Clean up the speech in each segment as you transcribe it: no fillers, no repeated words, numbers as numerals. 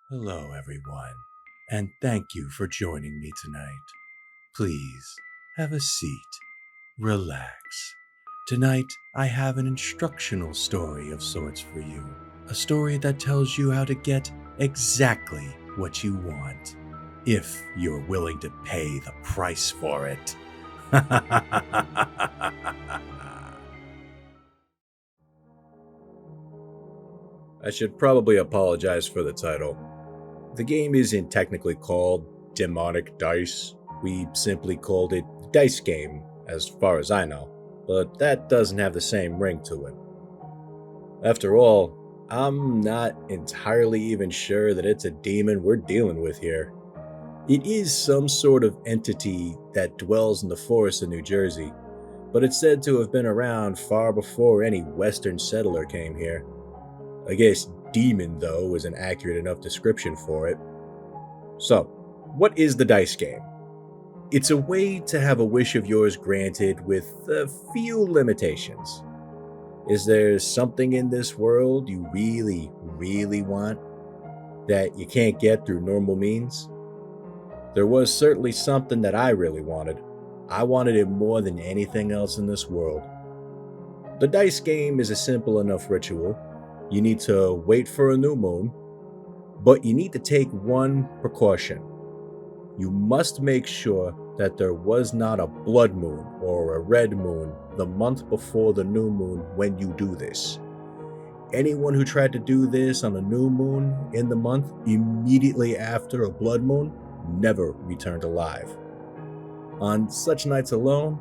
Hello, everyone, and thank you for joining me tonight. Please have a seat, relax. Tonight, I have an instructional story of sorts for you. A story that tells you how to get exactly what you want, if you're willing to pay the price for it. I should probably apologize for the title. The game isn't technically called Demonic Dice. We simply called it Dice Game, as far as I know, but that doesn't have the same ring to it. After all, I'm not entirely even sure that it's a demon we're dealing with here. It is some sort of entity that dwells in the forests of New Jersey, but it's said to have been around far before any Western settler came here. I guess demon, though, is an accurate enough description for it. So, what is the dice game? It's a way to have a wish of yours granted with a few limitations. Is there something in this world you really, really want that you can't get through normal means? There was certainly something that I really wanted. I wanted it more than anything else in this world. The dice game is a simple enough ritual. You need to wait for a new moon, but you need to take one precaution. You must make sure that there was not a blood moon or a red moon the month before the new moon when you do this. Anyone who tried to do this on a new moon in the month immediately after a blood moon never returned alive. On such nights alone,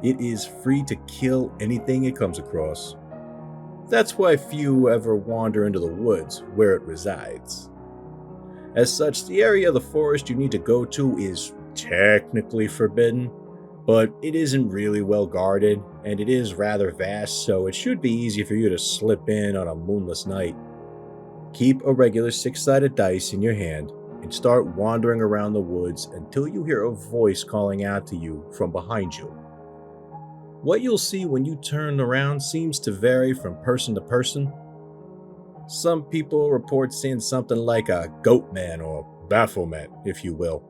it is free to kill anything it comes across. That's why few ever wander into the woods where it resides. As such, the area of the forest you need to go to is technically forbidden, but it isn't really well guarded, and it is rather vast, so it should be easy for you to slip in on a moonless night. Keep a regular 6-sided dice in your hand and start wandering around the woods until you hear a voice calling out to you from behind you. What you'll see when you turn around seems to vary from person to person. Some people report seeing something like a goat man or Baphomet, if you will.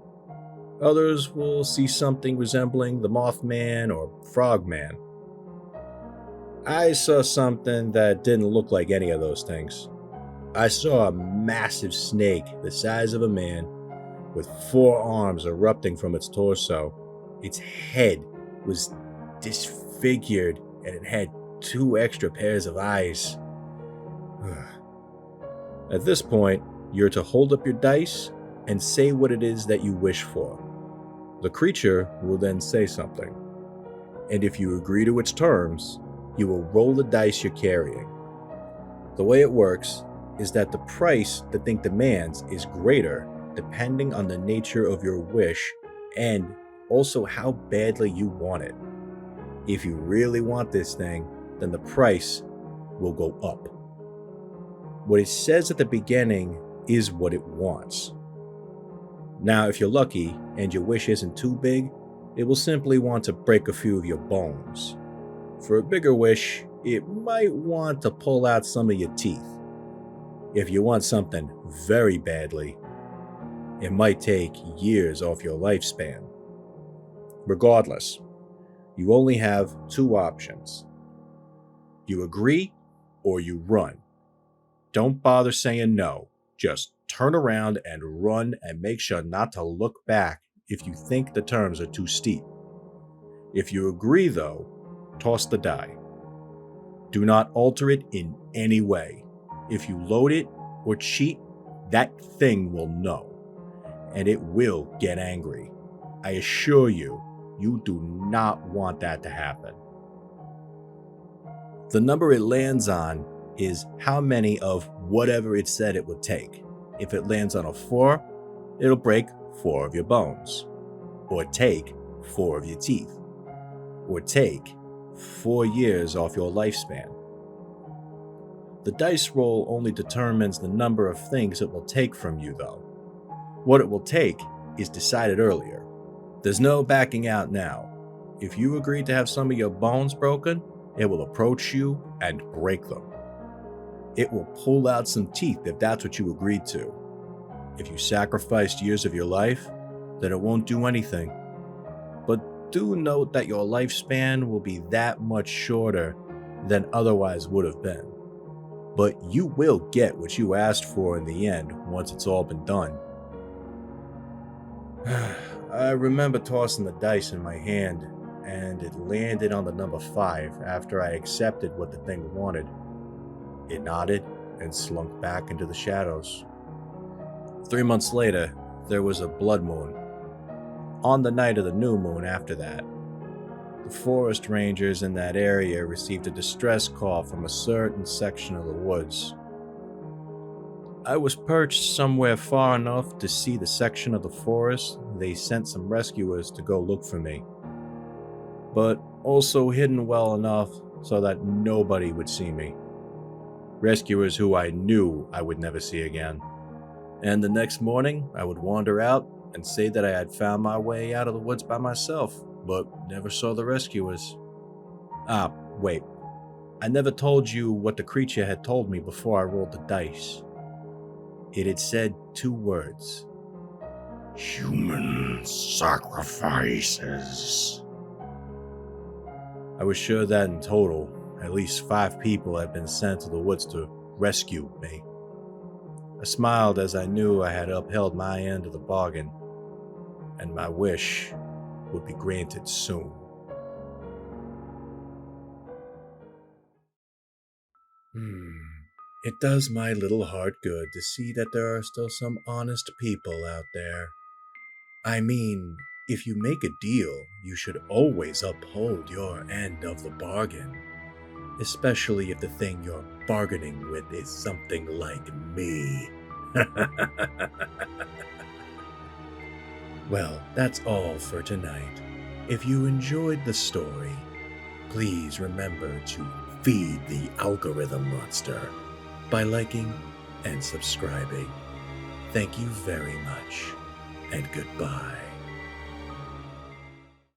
Others will see something resembling the Mothman or Frogman. I saw something that didn't look like any of those things. I saw a massive snake the size of a man with 4 arms erupting from its torso. Its head was disfigured and it had 2 extra pairs of eyes. At this point, you're to hold up your dice and say what it is that you wish for. The creature will then say something, and if you agree to its terms, you will roll the dice you're carrying. The way it works is that the price the thing demands is greater depending on the nature of your wish and also how badly you want it. If you really want this thing, then the price will go up. What it says at the beginning is what it wants. Now, if you're lucky and your wish isn't too big, it will simply want to break a few of your bones. For a bigger wish, it might want to pull out some of your teeth. If you want something very badly, it might take years off your lifespan. Regardless, you only have 2 options. You agree or you run. Don't bother saying no. Just turn around and run and make sure not to look back if you think the terms are too steep. If you agree, though, toss the die. Do not alter it in any way. If you load it or cheat, that thing will know, and it will get angry. I assure you, you do not want that to happen. The number it lands on is how many of whatever it said it would take. If it lands on a 4, it'll break 4 of your bones, or take 4 of your teeth, or take 4 years off your lifespan. The dice roll only determines the number of things it will take from you, though. What it will take is decided earlier. There's no backing out now. If you agree to have some of your bones broken, it will approach you and break them. It will pull out some teeth if that's what you agreed to. If you sacrificed years of your life, then it won't do anything. But do note that your lifespan will be that much shorter than otherwise would have been. But you will get what you asked for in the end once it's all been done. I remember tossing the dice in my hand, and it landed on the number 5 after I accepted what the thing wanted. It nodded and slunk back into the shadows. 3 months later, there was a blood moon. On the night of the new moon after that, the forest rangers in that area received a distress call from a certain section of the woods. I was perched somewhere far enough to see the section of the forest they sent some rescuers to go look for me, but also hidden well enough so that nobody would see me. Rescuers who I knew I would never see again. And the next morning, I would wander out and say that I had found my way out of the woods by myself, but never saw the rescuers. Wait. I never told you what the creature had told me before I rolled the dice. It had said 2 words. Human sacrifices. I was sure that in total, at least 5 people had been sent to the woods to rescue me. I smiled as I knew I had upheld my end of the bargain, and my wish would be granted soon. It does my little heart good to see that there are still some honest people out there. I mean, if you make a deal, you should always uphold your end of the bargain. Especially if the thing you're bargaining with is something like me. Well, that's all for tonight. If you enjoyed the story, please remember to feed the algorithm monster by liking and subscribing. Thank you very much, and goodbye.